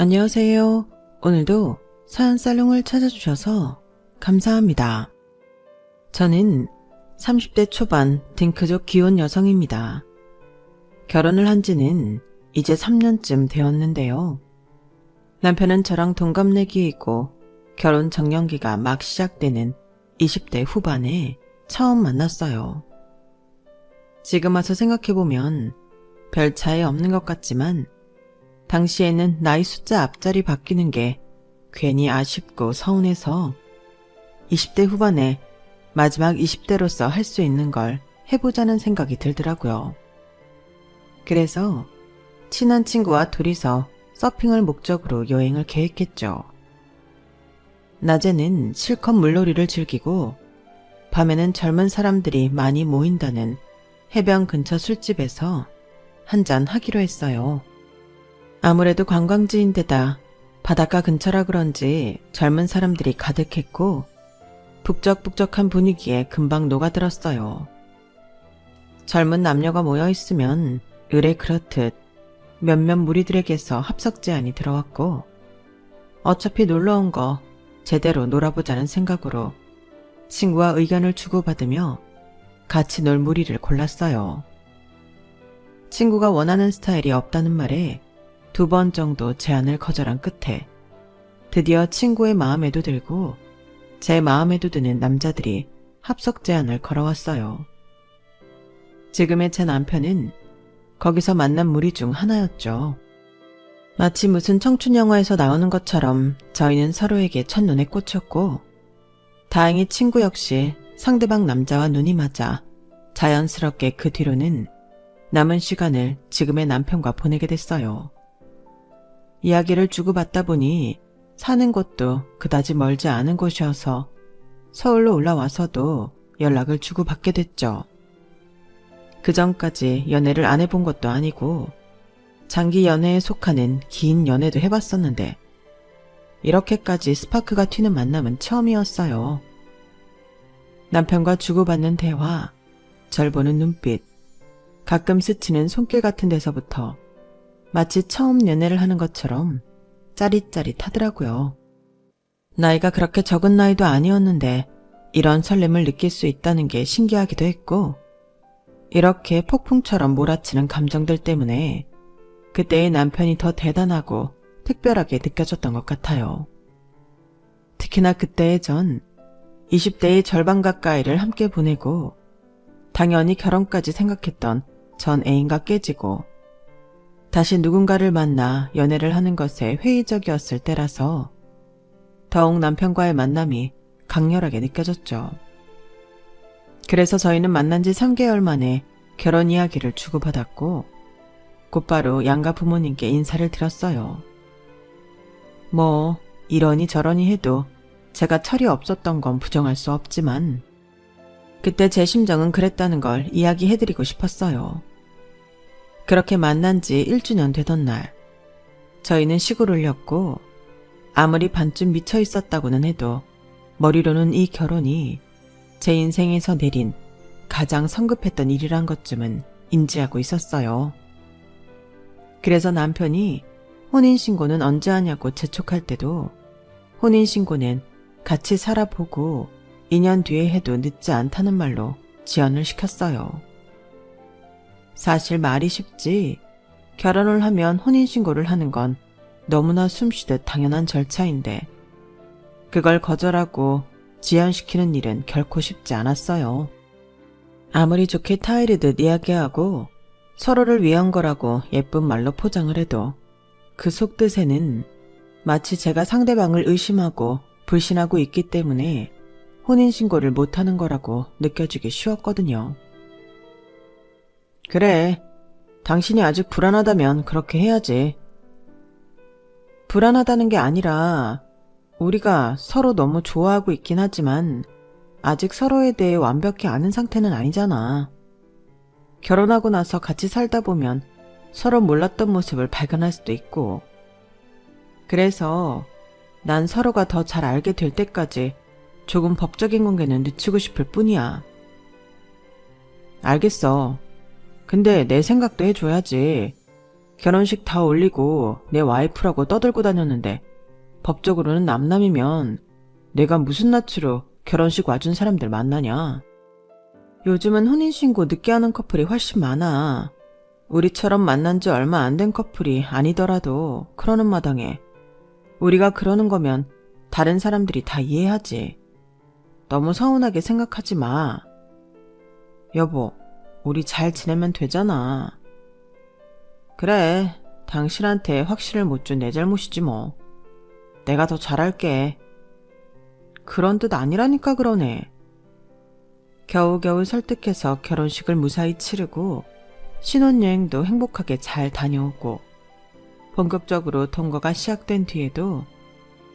안녕하세요. 오늘도 사연살롱을 찾아주셔서 감사합니다. 저는 30대 초반 딩크족 귀여운 여성입니다. 결혼을 한 지는 이제 3년쯤 되었는데요. 남편은 저랑 동갑내기이고 결혼 정년기가 막 시작되는 20대 후반에 처음 만났어요. 지금 와서 생각해보면 별 차이 없는 것 같지만 당시에는 나이 숫자 앞자리 바뀌는 게 괜히 아쉽고 서운해서 20대 후반에 마지막 20대로서 할 수 있는 걸 해보자는 생각이 들더라고요. 그래서 친한 친구와 둘이서 서핑을 목적으로 여행을 계획했죠. 낮에는 실컷 물놀이를 즐기고 밤에는 젊은 사람들이 많이 모인다는 해변 근처 술집에서 한잔 하기로 했어요. 아무래도 관광지인데다 바닷가 근처라 그런지 젊은 사람들이 가득했고 북적북적한 분위기에 금방 녹아들었어요. 젊은 남녀가 모여있으면 의례 그렇듯 몇몇 무리들에게서 합석 제안이 들어왔고 어차피 놀러온 거 제대로 놀아보자는 생각으로 친구와 의견을 주고받으며 같이 놀 무리를 골랐어요. 친구가 원하는 스타일이 없다는 말에 2번 정도 제안을 거절한 끝에 드디어 친구의 마음에도 들고 제 마음에도 드는 남자들이 합석 제안을 걸어왔어요. 지금의 제 남편은 거기서 만난 무리 중 하나였죠. 마치 무슨 청춘 영화에서 나오는 것처럼 저희는 서로에게 첫눈에 꽂혔고 다행히 친구 역시 상대방 남자와 눈이 맞아 자연스럽게 그 뒤로는 남은 시간을 지금의 남편과 보내게 됐어요. 이야기를 주고받다 보니 사는 곳도 그다지 멀지 않은 곳이어서 서울로 올라와서도 연락을 주고받게 됐죠. 그 전까지 연애를 안 해본 것도 아니고 장기 연애에 속하는 긴 연애도 해봤었는데 이렇게까지 스파크가 튀는 만남은 처음이었어요. 남편과 주고받는 대화, 절 보는 눈빛, 가끔 스치는 손길 같은 데서부터 마치 처음 연애를 하는 것처럼 짜릿짜릿하더라고요. 나이가 그렇게 적은 나이도 아니었는데 이런 설렘을 느낄 수 있다는 게 신기하기도 했고 이렇게 폭풍처럼 몰아치는 감정들 때문에 그때의 남편이 더 대단하고 특별하게 느껴졌던 것 같아요. 특히나 그때의 전 20대의 절반 가까이를 함께 보내고 당연히 결혼까지 생각했던 전 애인과 깨지고 다시 누군가를 만나 연애를 하는 것에 회의적이었을 때라서 더욱 남편과의 만남이 강렬하게 느껴졌죠. 그래서 저희는 만난 지 3개월 만에 결혼 이야기를 주고받았고 곧바로 양가 부모님께 인사를 드렸어요. 뭐 이러니 저러니 해도 제가 철이 없었던 건 부정할 수 없지만 그때 제 심정은 그랬다는 걸 이야기해드리고 싶었어요. 그렇게 만난 지 1주년 되던 날 저희는 식을 올렸고 아무리 반쯤 미쳐 있었다고는 해도 머리로는 이 결혼이 제 인생에서 내린 가장 성급했던 일이란 것쯤은 인지하고 있었어요. 그래서 남편이 혼인신고는 언제 하냐고 재촉할 때도 혼인신고는 같이 살아보고 2년 뒤에 해도 늦지 않다는 말로 지연을 시켰어요. 사실 말이 쉽지 결혼을 하면 혼인신고를 하는 건 너무나 숨쉬듯 당연한 절차인데 그걸 거절하고 지연시키는 일은 결코 쉽지 않았어요. 아무리 좋게 타이르듯 이야기하고 서로를 위한 거라고 예쁜 말로 포장을 해도 그 속뜻에는 마치 제가 상대방을 의심하고 불신하고 있기 때문에 혼인신고를 못하는 거라고 느껴지기 쉬웠거든요. 그래, 당신이 아직 불안하다면 그렇게 해야지. 불안하다는 게 아니라 우리가 서로 너무 좋아하고 있긴 하지만 아직 서로에 대해 완벽히 아는 상태는 아니잖아. 결혼하고 나서 같이 살다 보면 서로 몰랐던 모습을 발견할 수도 있고 그래서 난 서로가 더 잘 알게 될 때까지 조금 법적인 관계는 늦추고 싶을 뿐이야. 알겠어. 근데 내 생각도 해줘야지. 결혼식 다 올리고 내 와이프라고 떠들고 다녔는데 법적으로는 남남이면 내가 무슨 낯으로 결혼식 와준 사람들 만나냐. 요즘은 혼인신고 늦게 하는 커플이 훨씬 많아. 우리처럼 만난 지 얼마 안 된 커플이 아니더라도 그러는 마당에 우리가 그러는 거면 다른 사람들이 다 이해하지. 너무 서운하게 생각하지 마. 여보, 우리 잘 지내면 되잖아. 그래, 당신한테 확신을 못 준 내 잘못이지 뭐. 내가 더 잘할게. 그런 뜻 아니라니까 그러네. 겨우겨우 설득해서 결혼식을 무사히 치르고 신혼여행도 행복하게 잘 다녀오고 본격적으로 동거가 시작된 뒤에도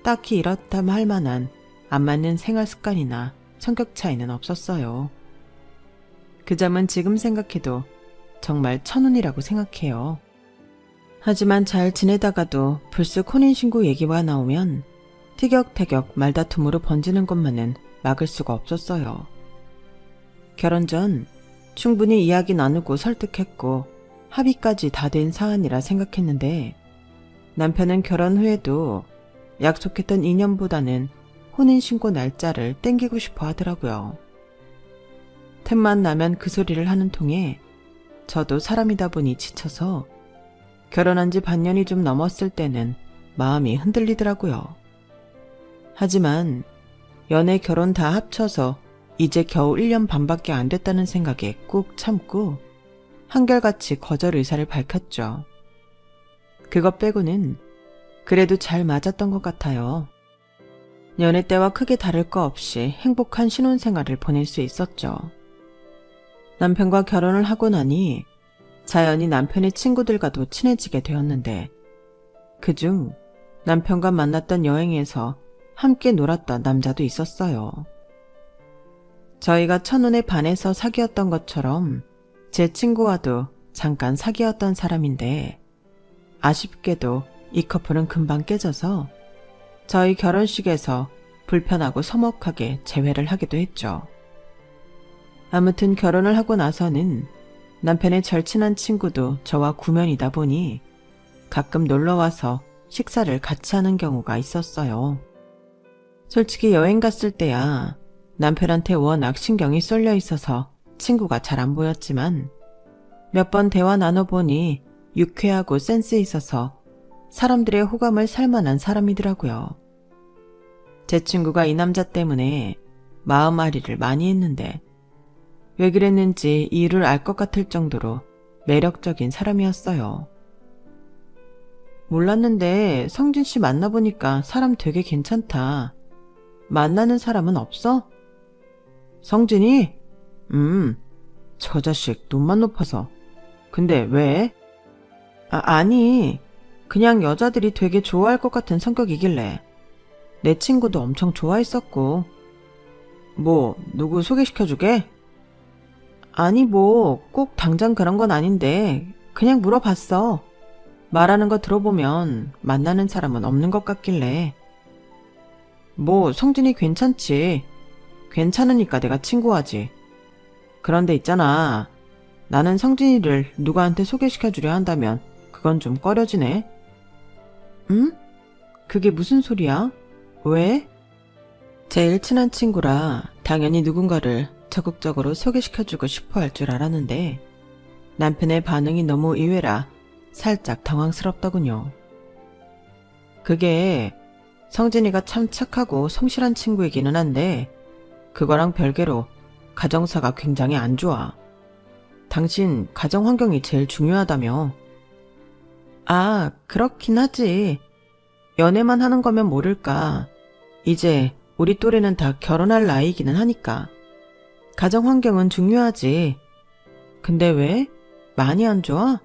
딱히 이렇다 할 만한 안 맞는 생활 습관이나 성격 차이는 없었어요. 그 점은 지금 생각해도 정말 천운이라고 생각해요. 하지만 잘 지내다가도 불쑥 혼인신고 얘기가 나오면 티격태격 말다툼으로 번지는 것만은 막을 수가 없었어요. 결혼 전 충분히 이야기 나누고 설득했고 합의까지 다 된 사안이라 생각했는데 남편은 결혼 후에도 약속했던 2년보다는 혼인신고 날짜를 땡기고 싶어 하더라고요. 틈만 나면 그 소리를 하는 통에 저도 사람이다 보니 지쳐서 결혼한 지 반년이 좀 넘었을 때는 마음이 흔들리더라고요. 하지만 연애 결혼 다 합쳐서 이제 겨우 1년 반밖에 안 됐다는 생각에 꾹 참고 한결같이 거절 의사를 밝혔죠. 그것 빼고는 그래도 잘 맞았던 것 같아요. 연애 때와 크게 다를 거 없이 행복한 신혼생활을 보낼 수 있었죠. 남편과 결혼을 하고 나니 자연히 남편의 친구들과도 친해지게 되었는데 그중 남편과 만났던 여행에서 함께 놀았던 남자도 있었어요. 저희가 첫눈에 반해서 사귀었던 것처럼 제 친구와도 잠깐 사귀었던 사람인데 아쉽게도 이 커플은 금방 깨져서 저희 결혼식에서 불편하고 서먹하게 재회를 하기도 했죠. 아무튼 결혼을 하고 나서는 남편의 절친한 친구도 저와 구면이다 보니 가끔 놀러와서 식사를 같이 하는 경우가 있었어요. 솔직히 여행 갔을 때야 남편한테 워낙 신경이 쏠려 있어서 친구가 잘 안 보였지만 몇 번 대화 나눠보니 유쾌하고 센스 있어서 사람들의 호감을 살 만한 사람이더라고요. 제 친구가 이 남자 때문에 마음앓이를 많이 했는데 왜 그랬는지 이유를 알 것 같을 정도로 매력적인 사람이었어요. 몰랐는데 성진 씨 만나보니까 사람 되게 괜찮다. 만나는 사람은 없어? 성진이? 저 자식 눈만 높아서. 근데 왜? 아니, 그냥 여자들이 되게 좋아할 것 같은 성격이길래. 내 친구도 엄청 좋아했었고. 뭐, 누구 소개시켜주게? 아니 뭐 꼭 당장 그런 건 아닌데 그냥 물어봤어. 말하는 거 들어보면 만나는 사람은 없는 것 같길래. 뭐 성진이 괜찮지. 괜찮으니까 내가 친구하지. 그런데 있잖아. 나는 성진이를 누구한테 소개시켜주려 한다면 그건 좀 꺼려지네. 응? 그게 무슨 소리야? 왜? 제일 친한 친구라 당연히 누군가를 적극적으로 소개시켜주고 싶어 할 줄 알았는데 남편의 반응이 너무 의외라 살짝 당황스럽더군요. 그게 성진이가 참 착하고 성실한 친구이기는 한데 그거랑 별개로 가정사가 굉장히 안 좋아. 당신 가정 환경이 제일 중요하다며. 아, 그렇긴 하지. 연애만 하는 거면 모를까. 이제 우리 또래는 다 결혼할 나이기는 하니까. 가정 환경은 중요하지. 근데 왜? 많이 안 좋아?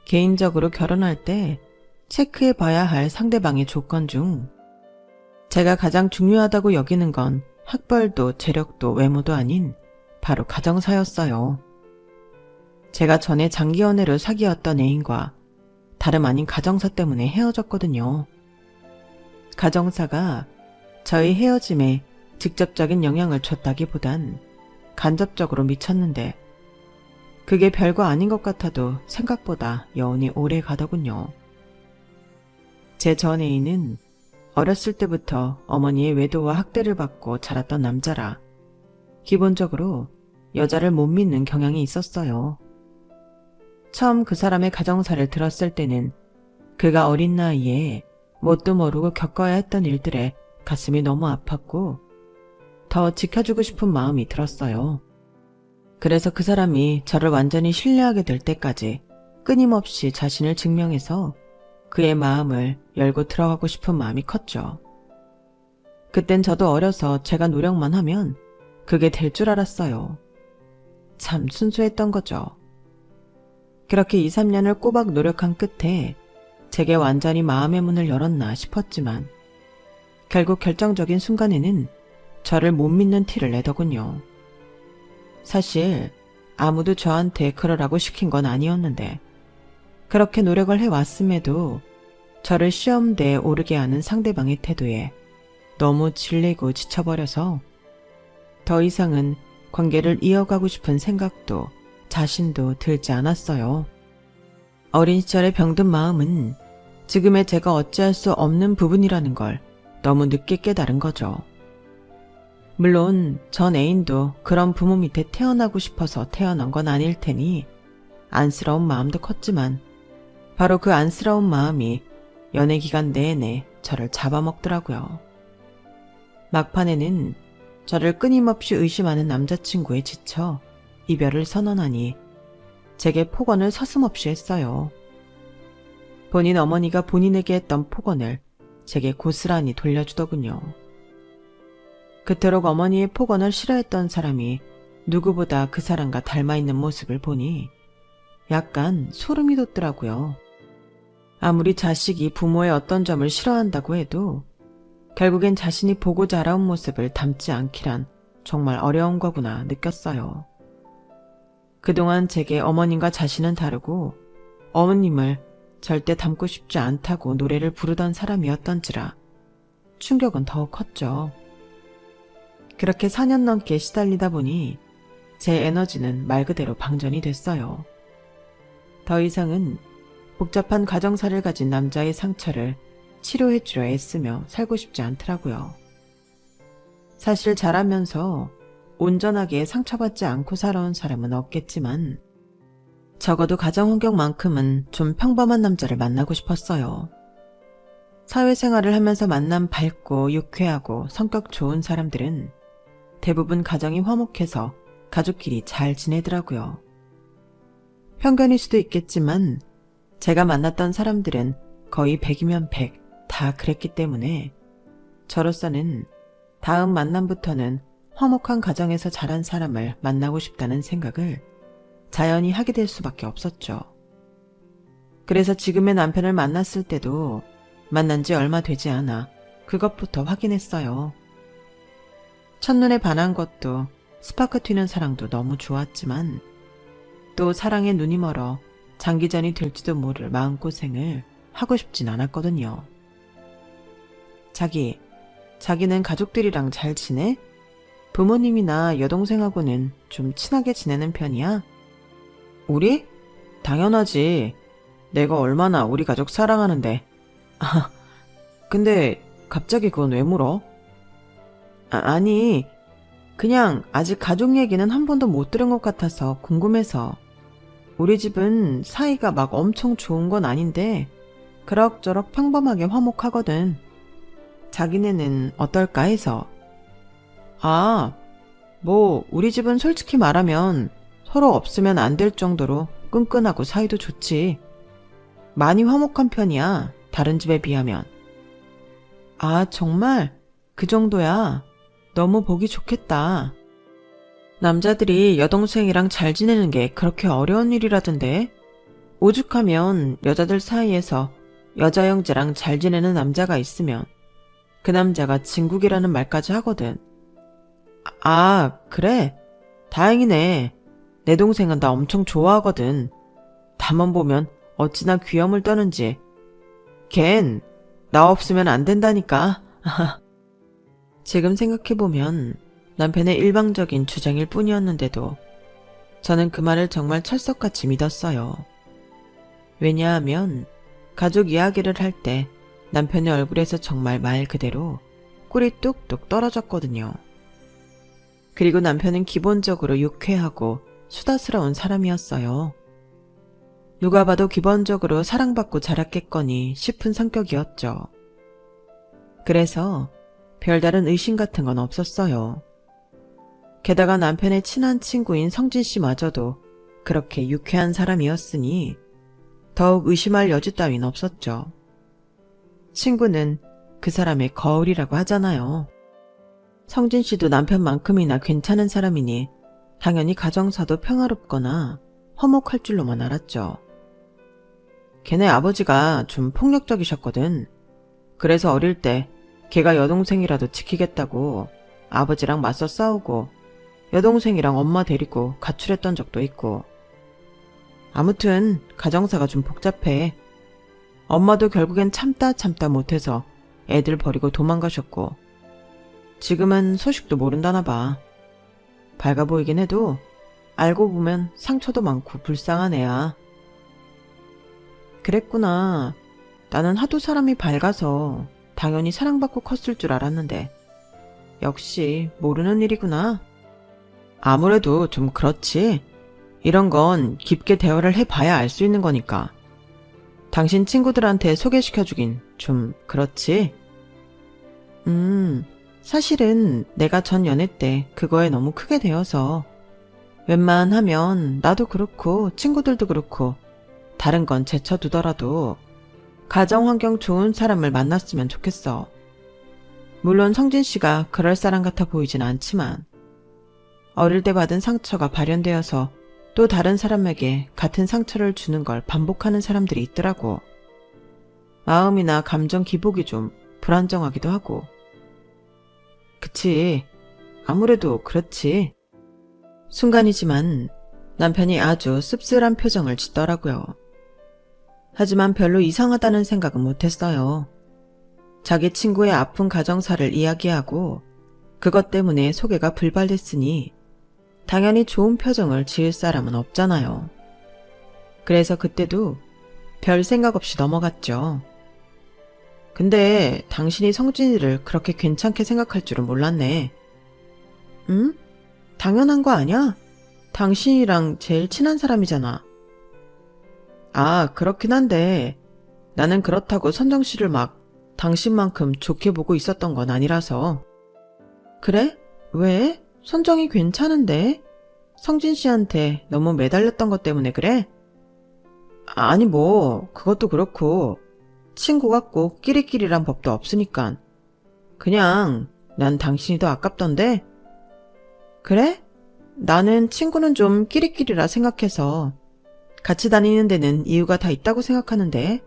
개인적으로 결혼할 때 체크해 봐야 할 상대방의 조건 중 제가 가장 중요하다고 여기는 건 학벌도 재력도 외모도 아닌 바로 가정사였어요. 제가 전에 장기 연애로 사귀었던 애인과 다름 아닌 가정사 때문에 헤어졌거든요. 가정사가 저희 헤어짐에 직접적인 영향을 줬다기보단 간접적으로 미쳤는데 그게 별거 아닌 것 같아도 생각보다 여운이 오래 가더군요. 제 전 애인은 어렸을 때부터 어머니의 외도와 학대를 받고 자랐던 남자라 기본적으로 여자를 못 믿는 경향이 있었어요. 처음 그 사람의 가정사를 들었을 때는 그가 어린 나이에 뭣도 모르고 겪어야 했던 일들에 가슴이 너무 아팠고 더 지켜주고 싶은 마음이 들었어요. 그래서 그 사람이 저를 완전히 신뢰하게 될 때까지 끊임없이 자신을 증명해서 그의 마음을 열고 들어가고 싶은 마음이 컸죠. 그땐 저도 어려서 제가 노력만 하면 그게 될 줄 알았어요. 참 순수했던 거죠. 그렇게 2, 3년을 꼬박 노력한 끝에 제게 완전히 마음의 문을 열었나 싶었지만 결국 결정적인 순간에는 저를 못 믿는 티를 내더군요. 사실 아무도 저한테 그러라고 시킨 건 아니었는데 그렇게 노력을 해왔음에도 저를 시험대에 오르게 하는 상대방의 태도에 너무 질리고 지쳐버려서 더 이상은 관계를 이어가고 싶은 생각도 자신도 들지 않았어요. 어린 시절의 병든 마음은 지금의 제가 어찌할 수 없는 부분이라는 걸 너무 늦게 깨달은 거죠. 물론 전 애인도 그런 부모 밑에 태어나고 싶어서 태어난 건 아닐 테니 안쓰러운 마음도 컸지만 바로 그 안쓰러운 마음이 연애 기간 내내 저를 잡아먹더라고요. 막판에는 저를 끊임없이 의심하는 남자친구에 지쳐 이별을 선언하니 제게 폭언을 서슴없이 했어요. 본인 어머니가 본인에게 했던 폭언을 제게 고스란히 돌려주더군요. 그토록 어머니의 폭언을 싫어했던 사람이 누구보다 그 사람과 닮아있는 모습을 보니 약간 소름이 돋더라고요. 아무리 자식이 부모의 어떤 점을 싫어한다고 해도 결국엔 자신이 보고 자라온 모습을 닮지 않기란 정말 어려운 거구나 느꼈어요. 그동안 제게 어머님과 자신은 다르고 어머님을 절대 닮고 싶지 않다고 노래를 부르던 사람이었던지라 충격은 더욱 컸죠. 그렇게 4년 넘게 시달리다 보니 제 에너지는 말 그대로 방전이 됐어요. 더 이상은 복잡한 가정사를 가진 남자의 상처를 치료해주려 애쓰며 살고 싶지 않더라고요. 사실 자라면서 온전하게 상처받지 않고 살아온 사람은 없겠지만 적어도 가정환경만큼은 좀 평범한 남자를 만나고 싶었어요. 사회생활을 하면서 만난 밝고 유쾌하고 성격 좋은 사람들은 대부분 가정이 화목해서 가족끼리 잘 지내더라고요. 편견일 수도 있겠지만 제가 만났던 사람들은 거의 100이면 100 다 그랬기 때문에 저로서는 다음 만남부터는 화목한 가정에서 자란 사람을 만나고 싶다는 생각을 자연히 하게 될 수밖에 없었죠. 그래서 지금의 남편을 만났을 때도 만난 지 얼마 되지 않아 그것부터 확인했어요. 첫눈에 반한 것도 스파크 튀는 사랑도 너무 좋았지만 또 사랑에 눈이 멀어 장기전이 될지도 모를 마음고생을 하고 싶진 않았거든요. 자기는 가족들이랑 잘 지내? 부모님이나 여동생하고는 좀 친하게 지내는 편이야? 우리? 당연하지. 내가 얼마나 우리 가족 사랑하는데. 아, 근데 갑자기 그건 왜 물어? 아니, 그냥 아직 가족 얘기는 한 번도 못 들은 것 같아서 궁금해서. 우리 집은 사이가 막 엄청 좋은 건 아닌데 그럭저럭 평범하게 화목하거든. 자기네는 어떨까 해서. 우리 집은 솔직히 말하면 서로 없으면 안 될 정도로 끈끈하고 사이도 좋지. 많이 화목한 편이야, 다른 집에 비하면. 정말? 그 정도야? 너무 보기 좋겠다. 남자들이 여동생이랑 잘 지내는 게 그렇게 어려운 일이라던데? 오죽하면 여자들 사이에서 여자 형제랑 잘 지내는 남자가 있으면 그 남자가 진국이라는 말까지 하거든. 그래? 다행이네. 내 동생은 나 엄청 좋아하거든. 다만 보면 어찌나 귀염을 떠는지. 걘 나 없으면 안 된다니까. 지금 생각해보면 남편의 일방적인 주장일 뿐이었는데도 저는 그 말을 정말 철석같이 믿었어요. 왜냐하면 가족 이야기를 할 때 남편의 얼굴에서 정말 말 그대로 꿀이 뚝뚝 떨어졌거든요. 그리고 남편은 기본적으로 유쾌하고 수다스러운 사람이었어요. 누가 봐도 기본적으로 사랑받고 자랐겠거니 싶은 성격이었죠. 그래서 별다른 의심 같은 건 없었어요. 게다가 남편의 친한 친구인 성진 씨마저도 그렇게 유쾌한 사람이었으니 더욱 의심할 여지 따윈 없었죠. 친구는 그 사람의 거울이라고 하잖아요. 성진 씨도 남편만큼이나 괜찮은 사람이니 당연히 가정사도 평화롭거나 화목할 줄로만 알았죠. 걔네 아버지가 좀 폭력적이셨거든. 그래서 어릴 때 걔가 여동생이라도 지키겠다고 아버지랑 맞서 싸우고 여동생이랑 엄마 데리고 가출했던 적도 있고. 아무튼 가정사가 좀 복잡해. 엄마도 결국엔 참다 못해서 애들 버리고 도망가셨고 지금은 소식도 모른다나 봐. 밝아 보이긴 해도 알고 보면 상처도 많고 불쌍한 애야. 그랬구나. 나는 하도 사람이 밝아서 당연히 사랑받고 컸을 줄 알았는데 역시 모르는 일이구나. 아무래도 좀 그렇지. 이런 건 깊게 대화를 해봐야 알 수 있는 거니까. 당신 친구들한테 소개시켜주긴 좀 그렇지. 사실은 내가 전 연애 때 그거에 너무 크게 대어서 웬만하면 나도 그렇고 친구들도 그렇고 다른 건 제쳐두더라도 가정환경 좋은 사람을 만났으면 좋겠어. 물론 성진 씨가 그럴 사람 같아 보이진 않지만 어릴 때 받은 상처가 발현되어서 또 다른 사람에게 같은 상처를 주는 걸 반복하는 사람들이 있더라고. 마음이나 감정 기복이 좀 불안정하기도 하고. 그치. 아무래도 그렇지. 순간이지만 남편이 아주 씁쓸한 표정을 짓더라고요. 하지만 별로 이상하다는 생각은 못했어요. 자기 친구의 아픈 가정사를 이야기하고 그것 때문에 소개가 불발됐으니 당연히 좋은 표정을 지을 사람은 없잖아요. 그래서 그때도 별 생각 없이 넘어갔죠. 근데 당신이 성진이를 그렇게 괜찮게 생각할 줄은 몰랐네. 응? 당연한 거 아니야? 당신이랑 제일 친한 사람이잖아. 아, 그렇긴 한데 나는 그렇다고 선정 씨를 막 당신만큼 좋게 보고 있었던 건 아니라서. 그래? 왜? 선정이 괜찮은데? 성진 씨한테 너무 매달렸던 것 때문에 그래? 아니 뭐 그것도 그렇고 친구가 꼭 끼리끼리란 법도 없으니까. 그냥 난 당신이 더 아깝던데? 그래? 나는 친구는 좀 끼리끼리라 생각해서 같이 다니는 데는 이유가 다 있다고 생각하는데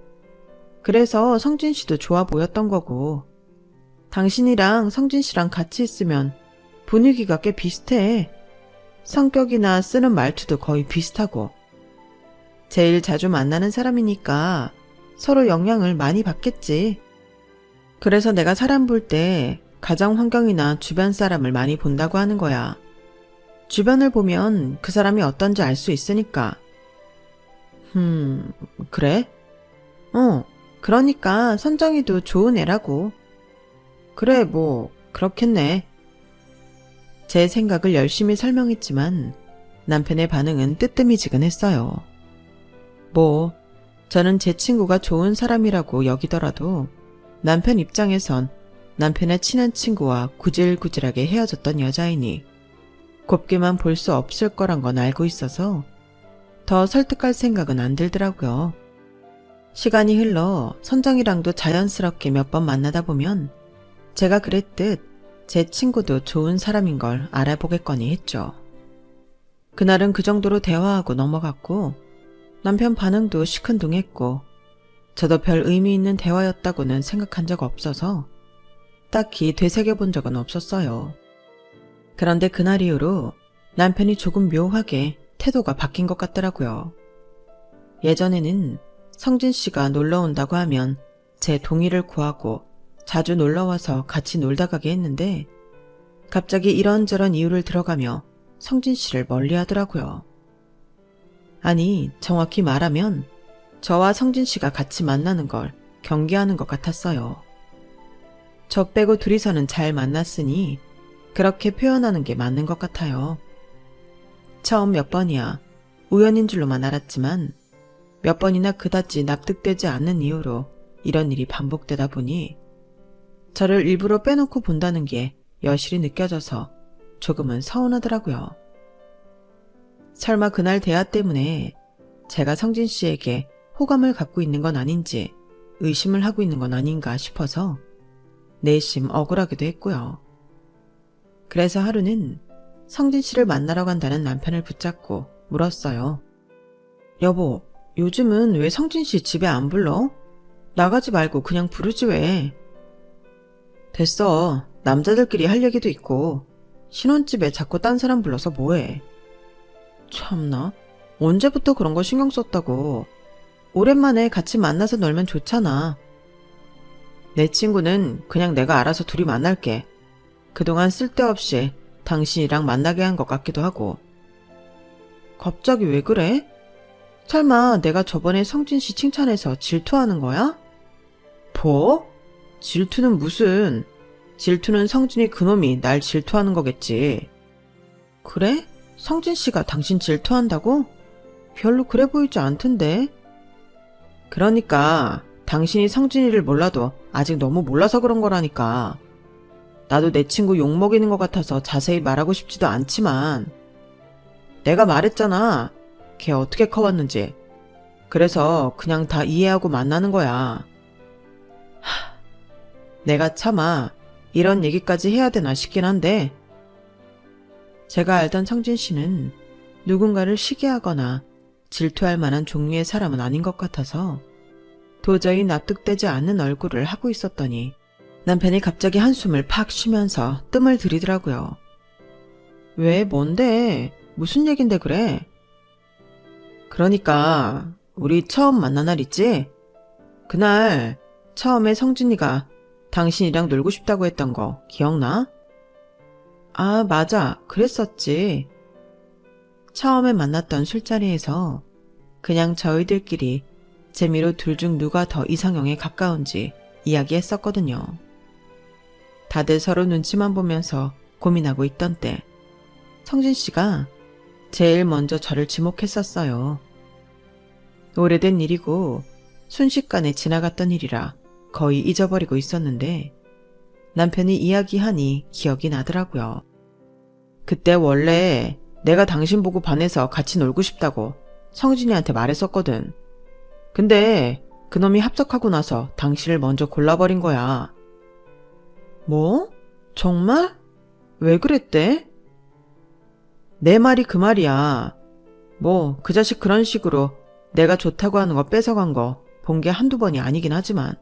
그래서 성진 씨도 좋아 보였던 거고 당신이랑 성진 씨랑 같이 있으면 분위기가 꽤 비슷해. 성격이나 쓰는 말투도 거의 비슷하고 제일 자주 만나는 사람이니까 서로 영향을 많이 받겠지. 그래서 내가 사람 볼 때 가정 환경이나 주변 사람을 많이 본다고 하는 거야. 주변을 보면 그 사람이 어떤지 알 수 있으니까. 그래? 그러니까 선정이도 좋은 애라고. 그래, 뭐 그렇겠네. 제 생각을 열심히 설명했지만 남편의 반응은 뜨뜨미지근했어요. 뭐 저는 제 친구가 좋은 사람이라고 여기더라도 남편 입장에선 남편의 친한 친구와 구질구질하게 헤어졌던 여자이니 곱게만 볼 수 없을 거란 건 알고 있어서 더 설득할 생각은 안 들더라고요. 시간이 흘러 선정이랑도 자연스럽게 몇 번 만나다 보면 제가 그랬듯 제 친구도 좋은 사람인 걸 알아보겠거니 했죠. 그날은 그 정도로 대화하고 넘어갔고 남편 반응도 시큰둥했고 저도 별 의미 있는 대화였다고는 생각한 적 없어서 딱히 되새겨본 적은 없었어요. 그런데 그날 이후로 남편이 조금 묘하게 태도가 바뀐 것 같더라고요. 예전에는 성진 씨가 놀러 온다고 하면 제 동의를 구하고 자주 놀러와서 같이 놀다 가게 했는데 갑자기 이런저런 이유를 들어가며 성진 씨를 멀리 하더라고요. 아니, 정확히 말하면 저와 성진 씨가 같이 만나는 걸 경계하는 것 같았어요. 저 빼고 둘이서는 잘 만났으니 그렇게 표현하는 게 맞는 것 같아요. 처음 몇 번이야 우연인 줄로만 알았지만 몇 번이나 그다지 납득되지 않는 이유로 이런 일이 반복되다 보니 저를 일부러 빼놓고 본다는 게 여실히 느껴져서 조금은 서운하더라고요. 설마 그날 대화 때문에 제가 성진 씨에게 호감을 갖고 있는 건 아닌지 의심을 하고 있는 건 아닌가 싶어서 내심 억울하기도 했고요. 그래서 하루는 성진 씨를 만나러 간다는 남편을 붙잡고 물었어요. 여보, 요즘은 왜 성진 씨 집에 안 불러? 나가지 말고 그냥 부르지 왜? 됐어. 남자들끼리 할 얘기도 있고 신혼집에 자꾸 딴 사람 불러서 뭐해? 참나, 언제부터 그런 거 신경 썼다고. 오랜만에 같이 만나서 놀면 좋잖아. 내 친구는 그냥 내가 알아서 둘이 만날게. 그동안 쓸데없이 당신이랑 만나게 한 것 같기도 하고. 갑자기 왜 그래? 설마 내가 저번에 성진 씨 칭찬해서 질투하는 거야? 뭐? 질투는 무슨. 질투는 성진이 그놈이 날 질투하는 거겠지. 그래? 성진 씨가 당신 질투한다고? 별로 그래 보이지 않던데. 그러니까 당신이 성진이를 몰라도 아직 너무 몰라서 그런 거라니까. 나도 내 친구 욕먹이는 것 같아서 자세히 말하고 싶지도 않지만 내가 말했잖아. 걔 어떻게 커왔는지. 그래서 그냥 다 이해하고 만나는 거야. 내가 차마 이런 얘기까지 해야 되나 싶긴 한데 제가 알던 성진 씨는 누군가를 시기하거나 질투할 만한 종류의 사람은 아닌 것 같아서 도저히 납득되지 않는 얼굴을 하고 있었더니 남편이 갑자기 한숨을 팍 쉬면서 뜸을 들이더라고요. 왜, 뭔데? 무슨 얘긴데 그래? 그러니까 우리 처음 만난 날 있지? 그날 처음에 성진이가 당신이랑 놀고 싶다고 했던 거 기억나? 아, 맞아. 그랬었지. 처음에 만났던 술자리에서 그냥 저희들끼리 재미로 둘 중 누가 더 이상형에 가까운지 이야기했었거든요. 다들 서로 눈치만 보면서 고민하고 있던 때 성진 씨가 제일 먼저 저를 지목했었어요. 오래된 일이고 순식간에 지나갔던 일이라 거의 잊어버리고 있었는데 남편이 이야기하니 기억이 나더라고요. 그때 원래 내가 당신 보고 반해서 같이 놀고 싶다고 성진이한테 말했었거든. 근데 그놈이 합석하고 나서 당신을 먼저 골라버린 거야. 뭐? 정말? 왜 그랬대? 내 말이 그 말이야. 뭐 그 자식 그런 식으로 내가 좋다고 하는 거 뺏어간 거 본 게 한두 번이 아니긴 하지만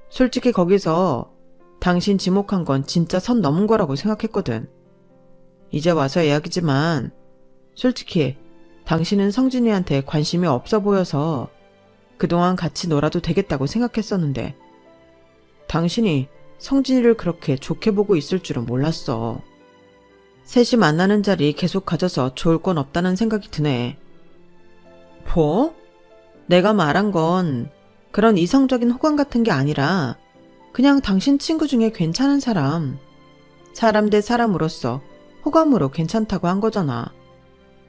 솔직히 거기서 당신 지목한 건 진짜 선 넘은 거라고 생각했거든. 이제 와서 이야기지만 솔직히 당신은 성진이한테 관심이 없어 보여서 그동안 같이 놀아도 되겠다고 생각했었는데 당신이 성진이를 그렇게 좋게 보고 있을 줄은 몰랐어. 셋이 만나는 자리 계속 가져서 좋을 건 없다는 생각이 드네. 뭐? 내가 말한 건 그런 이성적인 호감 같은 게 아니라 그냥 당신 친구 중에 괜찮은 사람 대 사람으로서 호감으로 괜찮다고 한 거잖아.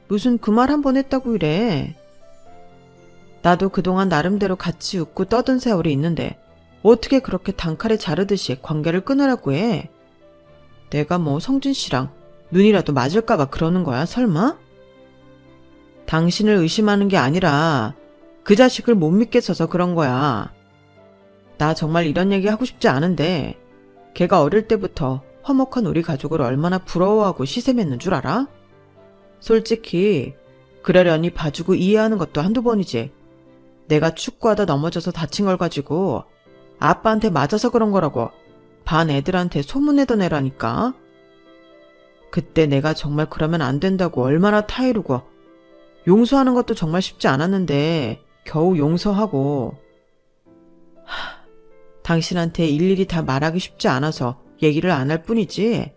무슨 그 말 한 번 했다고 이래. 나도 그동안 나름대로 같이 웃고 떠든 세월이 있는데 어떻게 그렇게 단칼에 자르듯이 관계를 끊으라고 해. 내가 뭐 성진 씨랑 눈이라도 맞을까봐 그러는 거야 설마? 당신을 의심하는 게 아니라 그 자식을 못 믿겠어서 그런 거야. 나 정말 이런 얘기 하고 싶지 않은데 걔가 어릴 때부터 화목한 우리 가족을 얼마나 부러워하고 시샘했는 줄 알아? 솔직히 그러려니 봐주고 이해하는 것도 한두 번이지. 내가 축구하다 넘어져서 다친 걸 가지고 아빠한테 맞아서 그런 거라고 반 애들한테 소문내던 애라니까. 그때 내가 정말 그러면 안 된다고 얼마나 타이르고 용서하는 것도 정말 쉽지 않았는데 겨우 용서하고. 당신한테 일일이 다 말하기 쉽지 않아서 얘기를 안 할 뿐이지.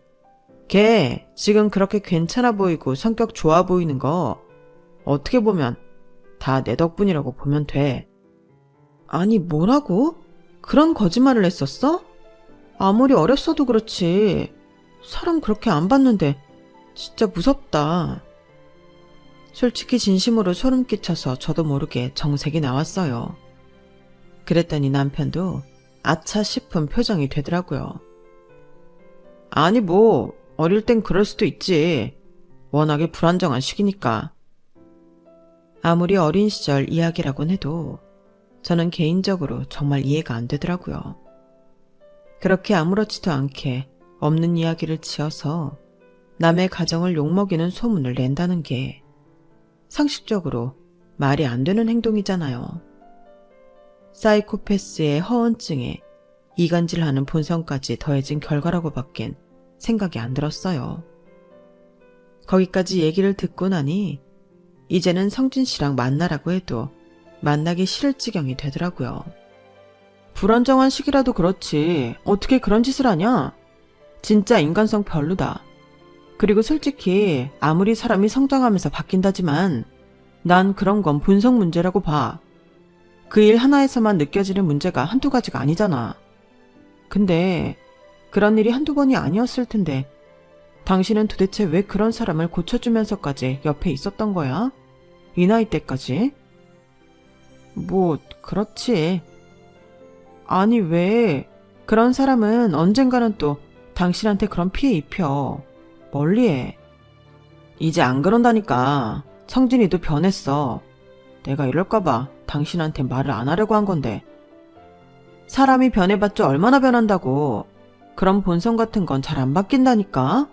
걔 지금 그렇게 괜찮아 보이고 성격 좋아 보이는 거 어떻게 보면 다 내 덕분이라고 보면 돼. 아니, 뭐라고? 그런 거짓말을 했었어? 아무리 어렸어도 그렇지. 사람 그렇게 안 봤는데 진짜 무섭다. 솔직히 진심으로 소름 끼쳐서 저도 모르게 정색이 나왔어요. 그랬더니 남편도 아차 싶은 표정이 되더라고요. 아니 뭐 어릴 땐 그럴 수도 있지. 워낙에 불안정한 시기니까. 아무리 어린 시절 이야기라곤 해도 저는 개인적으로 정말 이해가 안 되더라고요. 그렇게 아무렇지도 않게 없는 이야기를 지어서 남의 가정을 욕먹이는 소문을 낸다는 게 상식적으로 말이 안 되는 행동이잖아요. 사이코패스의 허언증에 이간질하는 본성까지 더해진 결과라고 밖엔 생각이 안 들었어요. 거기까지 얘기를 듣고 나니 이제는 성진 씨랑 만나라고 해도 만나기 싫을 지경이 되더라고요. 불안정한 시기라도 그렇지 어떻게 그런 짓을 하냐? 진짜 인간성 별로다. 그리고 솔직히 아무리 사람이 성장하면서 바뀐다지만 난 그런 건 본성 문제라고 봐. 그 일 하나에서만 느껴지는 문제가 한두 가지가 아니잖아. 근데 그런 일이 한두 번이 아니었을 텐데 당신은 도대체 왜 그런 사람을 고쳐주면서까지 옆에 있었던 거야? 이 나이 때까지? 뭐 그렇지. 아니 왜 그런 사람은 언젠가는 또 당신한테 그런 피해 입혀. 멀리해. 이제 안 그런다니까. 성진이도 변했어. 내가 이럴까봐 당신한테 말을 안 하려고 한 건데. 사람이 변해봤자 얼마나 변한다고. 그런 본성 같은 건 잘 안 바뀐다니까.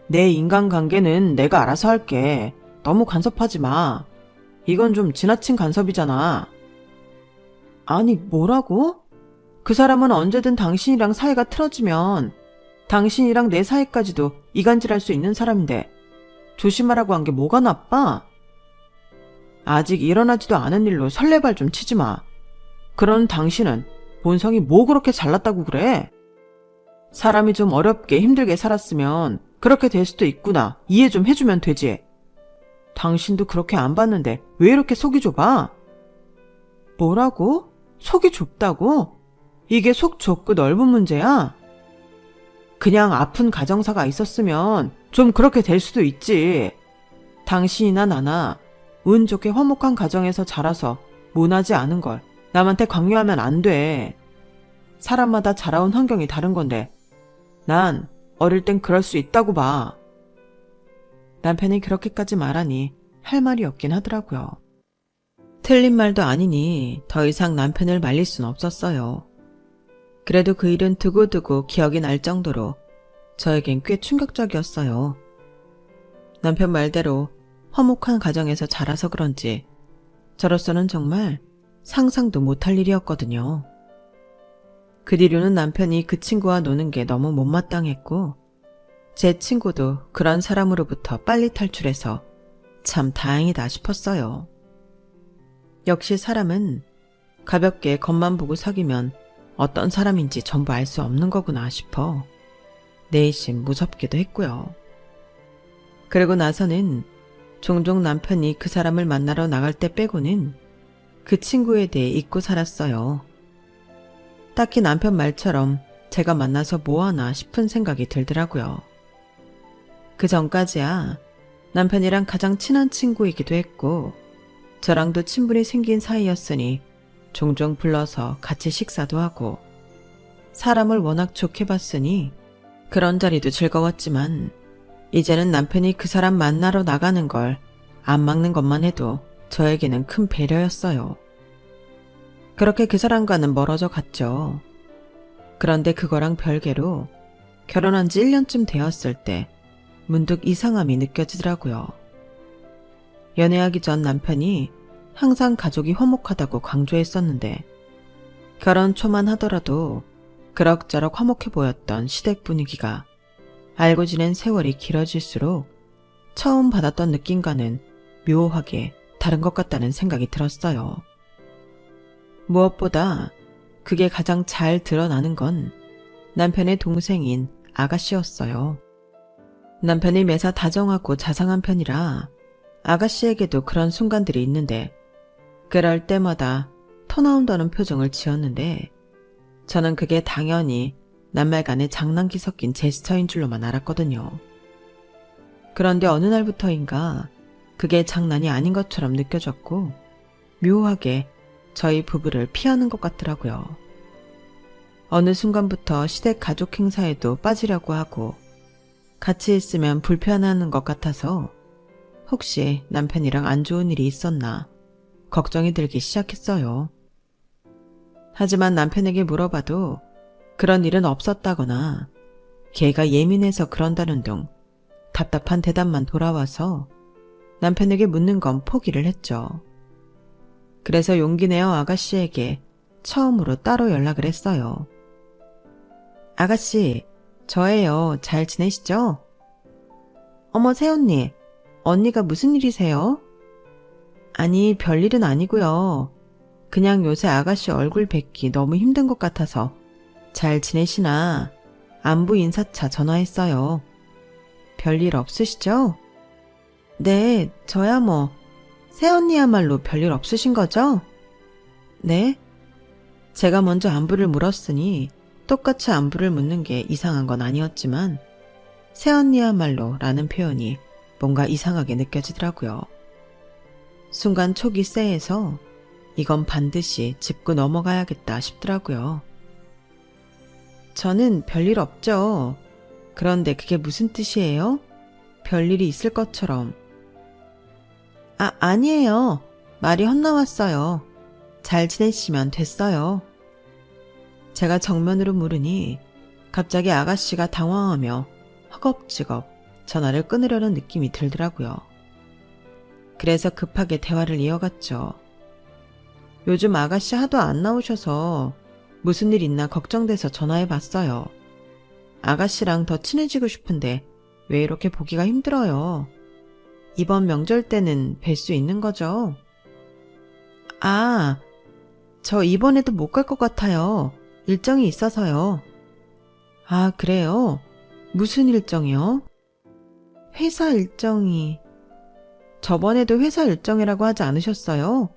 내 인간관계는 내가 알아서 할게. 너무 간섭하지 마. 이건 좀 지나친 간섭이잖아. 아니 뭐라고? 그 사람은 언제든 당신이랑 사이가 틀어지면 당신이랑 내 사이까지도 이간질할 수 있는 사람인데 조심하라고 한 게 뭐가 나빠? 아직 일어나지도 않은 일로 설레발 좀 치지 마. 그런 당신은 본성이 뭐 그렇게 잘났다고 그래? 사람이 좀 어렵게 힘들게 살았으면 그렇게 될 수도 있구나. 이해 좀 해주면 되지. 당신도 그렇게 안 봤는데 왜 이렇게 속이 좁아? 뭐라고? 속이 좁다고? 이게 속 좁고 넓은 문제야? 그냥 아픈 가정사가 있었으면 좀 그렇게 될 수도 있지. 당신이나 나나 운 좋게 화목한 가정에서 자라서 모나지 않은 걸 남한테 강요하면 안 돼. 사람마다 자라온 환경이 다른 건데 난 어릴 땐 그럴 수 있다고 봐. 남편이 그렇게까지 말하니 할 말이 없긴 하더라고요. 틀린 말도 아니니 더 이상 남편을 말릴 순 없었어요. 그래도 그 일은 두고두고 기억이 날 정도로 저에겐 꽤 충격적이었어요. 남편 말대로 화목한 가정에서 자라서 그런지 저로서는 정말 상상도 못할 일이었거든요. 그 뒤로는 남편이 그 친구와 노는 게 너무 못마땅했고 제 친구도 그런 사람으로부터 빨리 탈출해서 참 다행이다 싶었어요. 역시 사람은 가볍게 겉만 보고 사귀면 어떤 사람인지 전부 알 수 없는 거구나 싶어 내심 무섭기도 했고요. 그리고 나서는 종종 남편이 그 사람을 만나러 나갈 때 빼고는 그 친구에 대해 잊고 살았어요. 딱히 남편 말처럼 제가 만나서 뭐하나 싶은 생각이 들더라고요. 그 전까지야 남편이랑 가장 친한 친구이기도 했고 저랑도 친분이 생긴 사이였으니 종종 불러서 같이 식사도 하고 사람을 워낙 좋게 봤으니 그런 자리도 즐거웠지만 이제는 남편이 그 사람 만나러 나가는 걸 안 막는 것만 해도 저에게는 큰 배려였어요. 그렇게 그 사람과는 멀어져 갔죠. 그런데 그거랑 별개로 결혼한 지 1년쯤 되었을 때 문득 이상함이 느껴지더라고요. 연애하기 전 남편이 항상 가족이 화목하다고 강조했었는데 결혼 초만 하더라도 그럭저럭 화목해 보였던 시댁 분위기가 알고 지낸 세월이 길어질수록 처음 받았던 느낌과는 묘하게 다른 것 같다는 생각이 들었어요. 무엇보다 그게 가장 잘 드러나는 건 남편의 동생인 아가씨였어요. 남편이 매사 다정하고 자상한 편이라 아가씨에게도 그런 순간들이 있는데 그럴 때마다 토 나온다는 표정을 지었는데 저는 그게 당연히 낱말간의 장난기 섞인 제스처인 줄로만 알았거든요. 그런데 어느 날부터인가 그게 장난이 아닌 것처럼 느껴졌고 묘하게 저희 부부를 피하는 것 같더라고요. 어느 순간부터 시댁 가족 행사에도 빠지려고 하고 같이 있으면 불편해하는 것 같아서 혹시 남편이랑 안 좋은 일이 있었나 걱정이 들기 시작했어요. 하지만 남편에게 물어봐도 그런 일은 없었다거나 걔가 예민해서 그런다는 등 답답한 대답만 돌아와서 남편에게 묻는 건 포기를 했죠. 그래서 용기 내어 아가씨에게 처음으로 따로 연락을 했어요. 아가씨, 저예요. 잘 지내시죠? 어머, 새언니, 언니가 무슨 일이세요? 아니, 별일은 아니고요. 그냥 요새 아가씨 얼굴 뵙기 너무 힘든 것 같아서 잘 지내시나 안부 인사차 전화했어요. 별일 없으시죠? 네, 저야 뭐 새언니야말로 별일 없으신 거죠? 네? 제가 먼저 안부를 물었으니 똑같이 안부를 묻는 게 이상한 건 아니었지만 새언니야말로 라는 표현이 뭔가 이상하게 느껴지더라고요. 순간 촉이 쎄해서 이건 반드시 짚고 넘어가야겠다 싶더라고요. 저는 별일 없죠. 그런데 그게 무슨 뜻이에요? 별일이 있을 것처럼. 아니에요. 말이 헛나왔어요. 잘 지내시면 됐어요. 제가 정면으로 물으니 갑자기 아가씨가 당황하며 허겁지겁 전화를 끊으려는 느낌이 들더라고요. 그래서 급하게 대화를 이어갔죠. 요즘 아가씨 하도 안 나오셔서 무슨 일 있나 걱정돼서 전화해봤어요. 아가씨랑 더 친해지고 싶은데 왜 이렇게 보기가 힘들어요? 이번 명절 때는 뵐 수 있는 거죠? 저 이번에도 못 갈 것 같아요. 일정이 있어서요. 그래요? 무슨 일정이요? 회사 일정이... 저번에도 회사 일정이라고 하지 않으셨어요?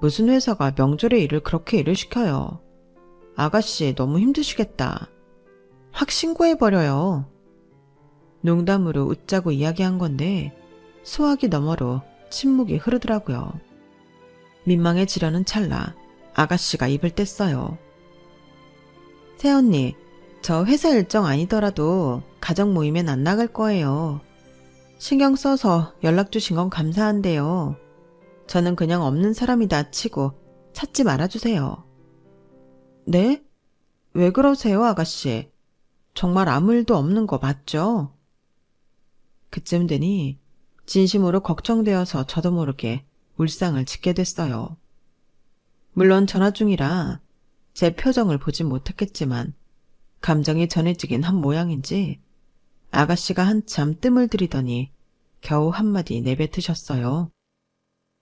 무슨 회사가 명절에 일을 그렇게 일을 시켜요. 아가씨 너무 힘드시겠다. 확 신고해버려요. 농담으로 웃자고 이야기한 건데 소화기 너머로 침묵이 흐르더라고요. 민망해지려는 찰나 아가씨가 입을 뗐어요. 새언니, 저 회사 일정 아니더라도 가족 모임엔 안 나갈 거예요. 신경 써서 연락 주신 건 감사한데요. 저는 그냥 없는 사람이다 치고 찾지 말아주세요. 네? 왜 그러세요, 아가씨? 정말 아무 일도 없는 거 맞죠? 그쯤 되니 진심으로 걱정되어서 저도 모르게 울상을 짓게 됐어요. 물론 전화 중이라 제 표정을 보진 못했겠지만 감정이 전해지긴 한 모양인지 아가씨가 한참 뜸을 들이더니 겨우 한마디 내뱉으셨어요.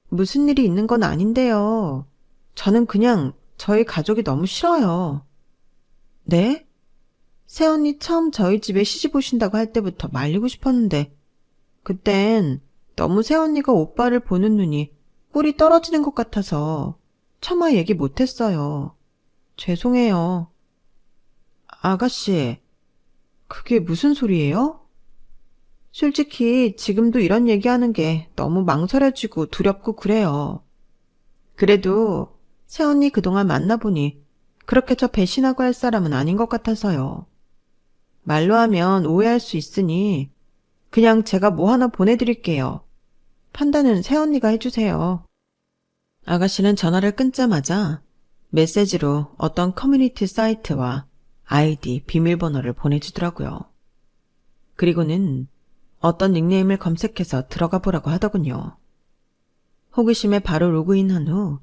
무슨 일이 있는 건 아닌데요. 저는 그냥 저희 가족이 너무 싫어요. 네? 새언니 처음 저희 집에 시집 오신다고 할 때부터 말리고 싶었는데 그땐 너무 새언니가 오빠를 보는 눈이 꿀이 떨어지는 것 같아서 차마 얘기 못했어요. 죄송해요. 아가씨, 그게 무슨 소리예요? 솔직히 지금도 이런 얘기하는 게 너무 망설여지고 두렵고 그래요. 그래도 새언니 그동안 만나보니 그렇게 저 배신하고 할 사람은 아닌 것 같아서요. 말로 하면 오해할 수 있으니 그냥 제가 뭐 하나 보내드릴게요. 판단은 새언니가 해주세요. 아가씨는 전화를 끊자마자 메시지로 어떤 커뮤니티 사이트와 아이디, 비밀번호를 보내주더라고요. 그리고는 어떤 닉네임을 검색해서 들어가 보라고 하더군요. 호기심에 바로 로그인한 후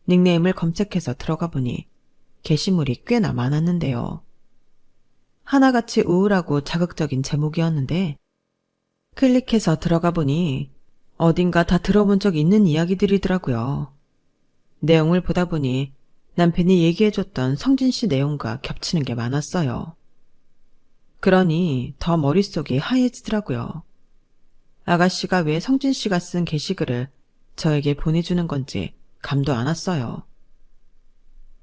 닉네임을 검색해서 들어가 보니 게시물이 꽤나 많았는데요. 하나같이 우울하고 자극적인 제목이었는데 클릭해서 들어가 보니 어딘가 다 들어본 적 있는 이야기들이더라고요. 내용을 보다 보니 남편이 얘기해줬던 성진 씨 내용과 겹치는 게 많았어요. 그러니 더 머릿속이 하얘지더라고요. 아가씨가 왜 성진 씨가 쓴 게시글을 저에게 보내주는 건지 감도 안 왔어요.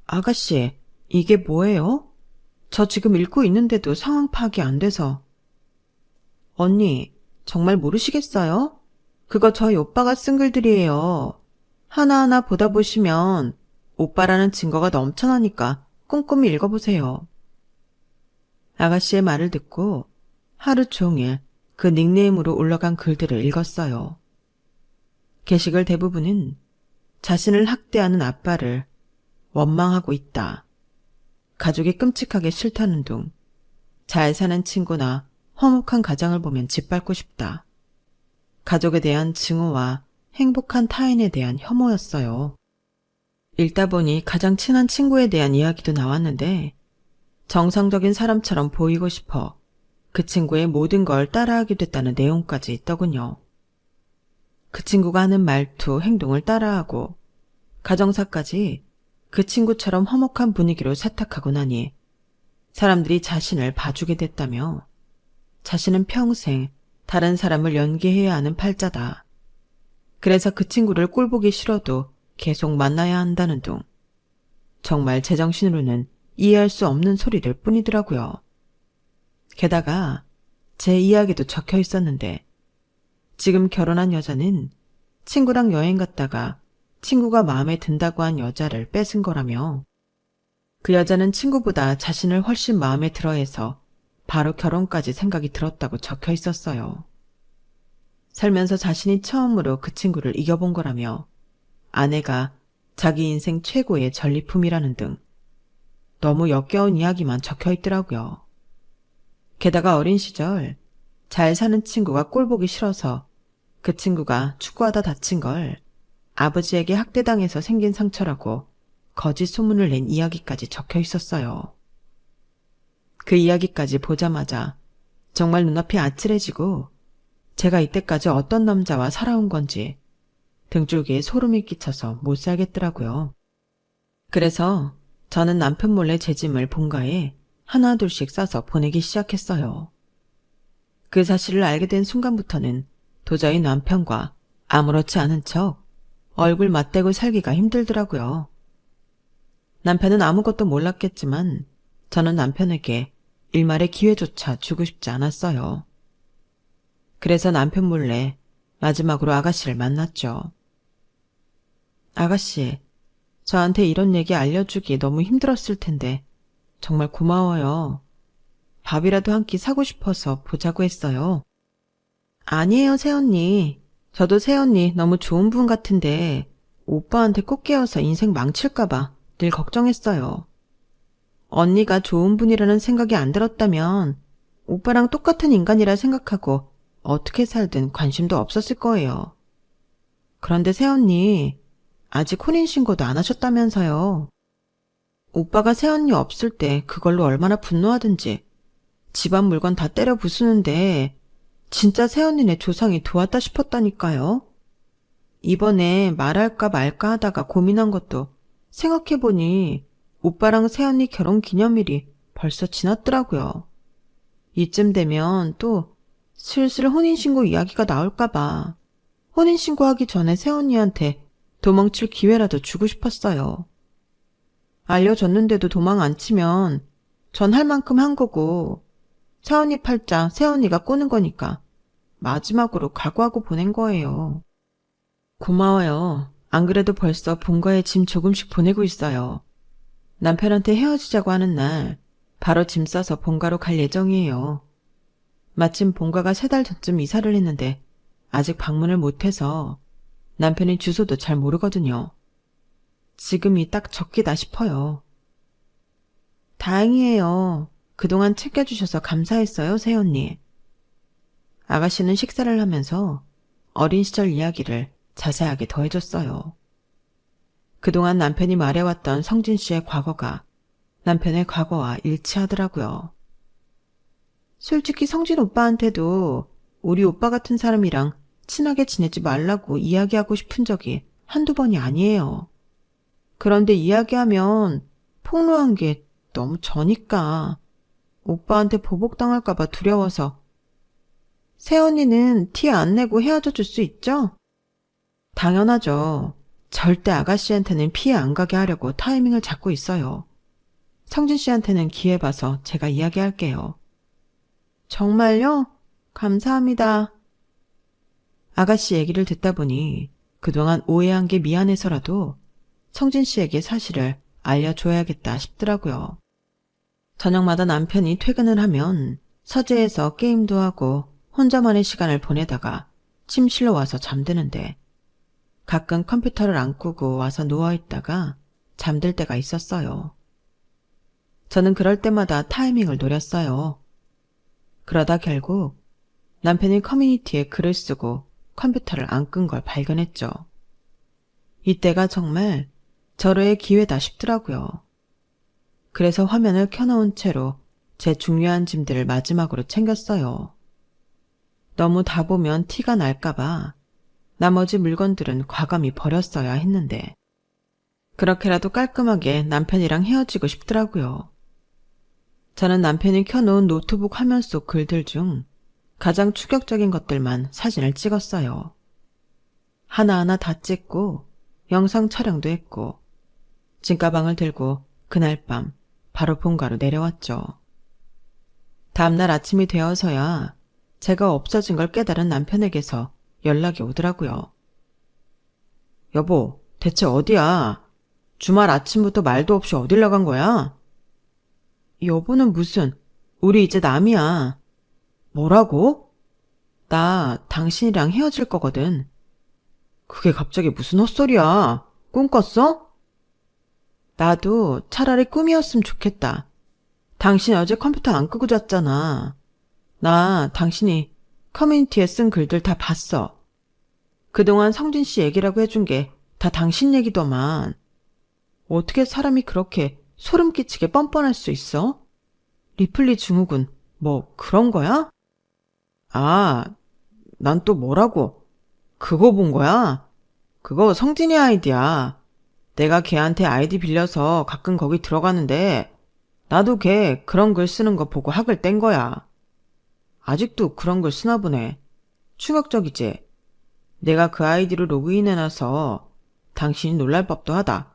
아가씨, 이게 뭐예요? 저 지금 읽고 있는데도 상황 파악이 안 돼서. 언니, 정말 모르시겠어요? 그거 저희 오빠가 쓴 글들이에요. 하나하나 보다 보시면 오빠라는 증거가 넘쳐나니까 꼼꼼히 읽어보세요. 아가씨의 말을 듣고 하루 종일 그 닉네임으로 올라간 글들을 읽었어요. 게시글 대부분은 자신을 학대하는 아빠를 원망하고 있다. 가족이 끔찍하게 싫다는 둥, 잘 사는 친구나 화목한 가정을 보면 짓밟고 싶다. 가족에 대한 증오와 행복한 타인에 대한 혐오였어요. 읽다 보니 가장 친한 친구에 대한 이야기도 나왔는데 정상적인 사람처럼 보이고 싶어 그 친구의 모든 걸 따라하게 됐다는 내용까지 있더군요. 그 친구가 하는 말투, 행동을 따라하고 가정사까지 그 친구처럼 화목한 분위기로 세탁하고 나니 사람들이 자신을 봐주게 됐다며 자신은 평생 다른 사람을 연기해야 하는 팔자다. 그래서 그 친구를 꼴보기 싫어도 계속 만나야 한다는 둥. 정말 제정신으로는 이해할 수 없는 소리를 뿐이더라고요. 게다가 제 이야기도 적혀 있었는데 지금 결혼한 여자는 친구랑 여행 갔다가 친구가 마음에 든다고 한 여자를 뺏은 거라며 그 여자는 친구보다 자신을 훨씬 마음에 들어해서 바로 결혼까지 생각이 들었다고 적혀 있었어요. 살면서 자신이 처음으로 그 친구를 이겨본 거라며 아내가 자기 인생 최고의 전리품이라는 등 너무 역겨운 이야기만 적혀 있더라고요. 게다가 어린 시절 잘 사는 친구가 꼴보기 싫어서 그 친구가 축구하다 다친 걸 아버지에게 학대당해서 생긴 상처라고 거짓 소문을 낸 이야기까지 적혀 있었어요. 그 이야기까지 보자마자 정말 눈앞이 아찔해지고 제가 이때까지 어떤 남자와 살아온 건지 등줄기에 소름이 끼쳐서 못 살겠더라고요. 그래서 저는 남편 몰래 제 짐을 본가에 하나둘씩 싸서 보내기 시작했어요. 그 사실을 알게 된 순간부터는 도저히 남편과 아무렇지 않은 척 얼굴 맞대고 살기가 힘들더라고요. 남편은 아무것도 몰랐겠지만 저는 남편에게 일말의 기회조차 주고 싶지 않았어요. 그래서 남편 몰래 마지막으로 아가씨를 만났죠. 아가씨, 저한테 이런 얘기 알려주기 너무 힘들었을 텐데 정말 고마워요. 밥이라도 한 끼 사고 싶어서 보자고 했어요. 아니에요, 새언니. 저도 새언니 너무 좋은 분 같은데 오빠한테 꼭 깨어서 인생 망칠까봐 늘 걱정했어요. 언니가 좋은 분이라는 생각이 안 들었다면 오빠랑 똑같은 인간이라 생각하고 어떻게 살든 관심도 없었을 거예요. 그런데 새언니, 아직 혼인신고도 안 하셨다면서요. 오빠가 새언니 없을 때 그걸로 얼마나 분노하든지 집안 물건 다 때려 부수는데 진짜 새언니네 조상이 도왔다 싶었다니까요. 이번에 말할까 말까 하다가 고민한 것도 생각해보니 오빠랑 새언니 결혼 기념일이 벌써 지났더라고요. 이쯤 되면 또 슬슬 혼인신고 이야기가 나올까봐 혼인신고하기 전에 새언니한테 도망칠 기회라도 주고 싶었어요. 알려줬는데도 도망 안 치면 전 할 만큼 한 거고 새언니 팔자 새언니가 꼬는 거니까 마지막으로 각오하고 보낸 거예요. 고마워요. 안 그래도 벌써 본가에 짐 조금씩 보내고 있어요. 남편한테 헤어지자고 하는 날 바로 짐 싸서 본가로 갈 예정이에요. 마침 본가가 3달 전쯤 이사를 했는데 아직 방문을 못해서 남편이 주소도 잘 모르거든요. 지금이 딱 적기다 싶어요. 다행이에요. 그동안 챙겨주셔서 감사했어요, 새언니. 아가씨는 식사를 하면서 어린 시절 이야기를 자세하게 더해줬어요. 그동안 남편이 말해왔던 성진 씨의 과거가 남편의 과거와 일치하더라고요. 솔직히 성진 오빠한테도 우리 오빠 같은 사람이랑 친하게 지내지 말라고 이야기하고 싶은 적이 한두 번이 아니에요. 그런데 이야기하면 폭로한 게 너무 저니까 오빠한테 보복당할까봐 두려워서 새언니는 티 안 내고 헤어져 줄 수 있죠? 당연하죠. 절대 아가씨한테는 피해 안 가게 하려고 타이밍을 잡고 있어요. 성진 씨한테는 기회 봐서 제가 이야기할게요. 정말요? 감사합니다. 아가씨 얘기를 듣다 보니 그동안 오해한 게 미안해서라도 성진 씨에게 사실을 알려줘야겠다 싶더라고요. 저녁마다 남편이 퇴근을 하면 서재에서 게임도 하고 혼자만의 시간을 보내다가 침실로 와서 잠드는데 가끔 컴퓨터를 안 끄고 와서 누워있다가 잠들 때가 있었어요. 저는 그럴 때마다 타이밍을 노렸어요. 그러다 결국 남편이 커뮤니티에 글을 쓰고 컴퓨터를 안 끈 걸 발견했죠. 이때가 정말 절호의 기회다 싶더라고요. 그래서 화면을 켜놓은 채로 제 중요한 짐들을 마지막으로 챙겼어요. 너무 다 보면 티가 날까봐 나머지 물건들은 과감히 버렸어야 했는데 그렇게라도 깔끔하게 남편이랑 헤어지고 싶더라고요. 저는 남편이 켜놓은 노트북 화면 속 글들 중 가장 충격적인 것들만 사진을 찍었어요. 하나하나 다 찍고 영상 촬영도 했고 짐가방을 들고 그날 밤 바로 본가로 내려왔죠. 다음날 아침이 되어서야 제가 없어진 걸 깨달은 남편에게서 연락이 오더라고요. 여보, 대체 어디야? 주말 아침부터 말도 없이 어딜 나간 거야? 여보는 무슨, 우리 이제 남이야. 뭐라고? 나 당신이랑 헤어질 거거든. 그게 갑자기 무슨 헛소리야? 꿈 꿨어? 나도 차라리 꿈이었으면 좋겠다. 당신 어제 컴퓨터 안 끄고 잤잖아. 나 당신이 커뮤니티에 쓴 글들 다 봤어. 그동안 성진 씨 얘기라고 해준 게 다 당신 얘기더만. 어떻게 사람이 그렇게 소름 끼치게 뻔뻔할 수 있어? 리플리 증후군 뭐 그런 거야? 아, 난 또 뭐라고? 그거 본 거야? 그거 성진이 아이디야. 내가 걔한테 아이디 빌려서 가끔 거기 들어가는데 나도 걔 그런 글 쓰는 거 보고 학을 뗀 거야. 아직도 그런 글 쓰나 보네. 충격적이지? 내가 그 아이디로 로그인해놔서 당신이 놀랄 법도 하다.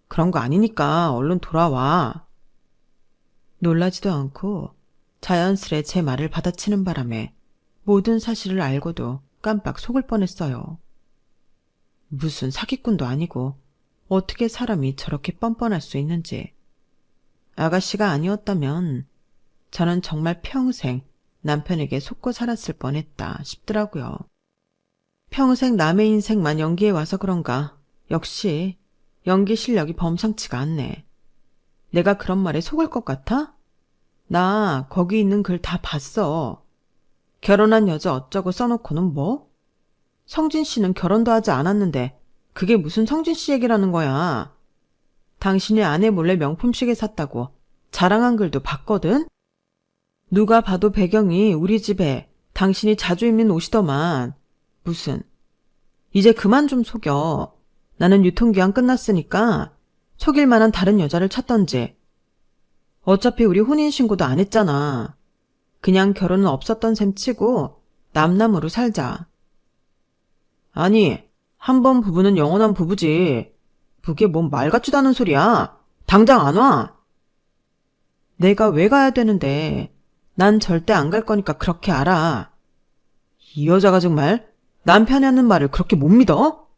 그런 거 아니니까 얼른 돌아와. 놀라지도 않고 자연스레 제 말을 받아치는 바람에 모든 사실을 알고도 깜빡 속을 뻔했어요. 무슨 사기꾼도 아니고 어떻게 사람이 저렇게 뻔뻔할 수 있는지. 아가씨가 아니었다면 저는 정말 평생 남편에게 속고 살았을 뻔했다 싶더라고요. 평생 남의 인생만 연기해 와서 그런가 역시 연기 실력이 범상치가 않네. 내가 그런 말에 속을 것 같아? 나 거기 있는 글 다 봤어. 결혼한 여자 어쩌고 써놓고는 뭐? 성진 씨는 결혼도 하지 않았는데 그게 무슨 성진 씨 얘기라는 거야. 당신이 아내 몰래 명품 시계 샀다고 자랑한 글도 봤거든? 누가 봐도 배경이 우리 집에 당신이 자주 입는 옷이더만. 무슨. 이제 그만 좀 속여. 나는 유통기한 끝났으니까 속일 만한 다른 여자를 찾던지. 어차피 우리 혼인신고도 안 했잖아. 그냥 결혼은 없었던 셈 치고 남남으로 살자. 아니, 한 번 부부는 영원한 부부지. 그게 뭔 말 같지도 않은 소리야. 당장 안 와. 내가 왜 가야 되는데. 난 절대 안 갈 거니까 그렇게 알아. 이 여자가 정말 남편이 하는 말을 그렇게 못 믿어?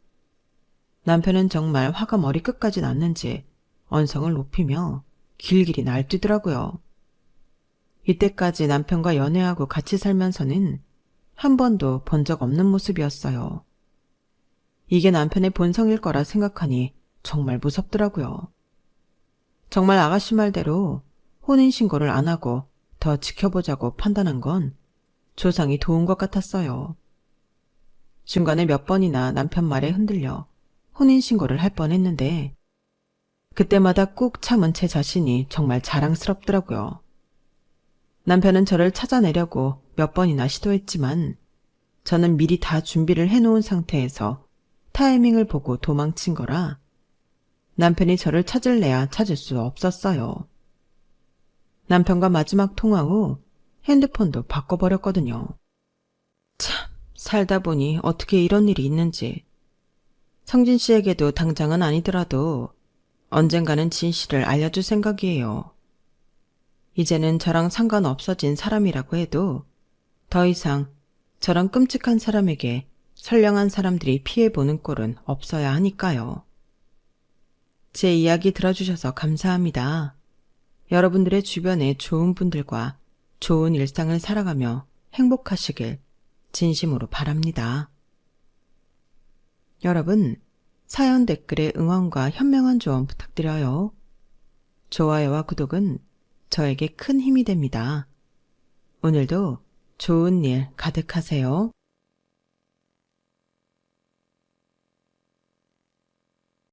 남편은 정말 화가 머리끝까지 났는지 언성을 높이며 길길이 날뛰더라고요. 이때까지 남편과 연애하고 같이 살면서는 한 번도 본 적 없는 모습이었어요. 이게 남편의 본성일 거라 생각하니 정말 무섭더라고요. 정말 아가씨 말대로 혼인신고를 안 하고 더 지켜보자고 판단한 건 조상이 도운 것 같았어요. 중간에 몇 번이나 남편 말에 흔들려 혼인신고를 할 뻔했는데 그때마다 꾹 참은 제 자신이 정말 자랑스럽더라고요. 남편은 저를 찾아내려고 몇 번이나 시도했지만 저는 미리 다 준비를 해놓은 상태에서 타이밍을 보고 도망친 거라 남편이 저를 찾을래야 찾을 수 없었어요. 남편과 마지막 통화 후 핸드폰도 바꿔버렸거든요. 살다 보니 어떻게 이런 일이 있는지. 성진 씨에게도 당장은 아니더라도 언젠가는 진실을 알려줄 생각이에요. 이제는 저랑 상관없어진 사람이라고 해도 더 이상 저런 끔찍한 사람에게 선량한 사람들이 피해보는 꼴은 없어야 하니까요. 제 이야기 들어주셔서 감사합니다. 여러분들의 주변에 좋은 분들과 좋은 일상을 살아가며 행복하시길 진심으로 바랍니다. 여러분, 사연 댓글에 응원과 현명한 조언 부탁드려요. 좋아요와 구독은 저에게 큰 힘이 됩니다. 오늘도 좋은 일 가득하세요.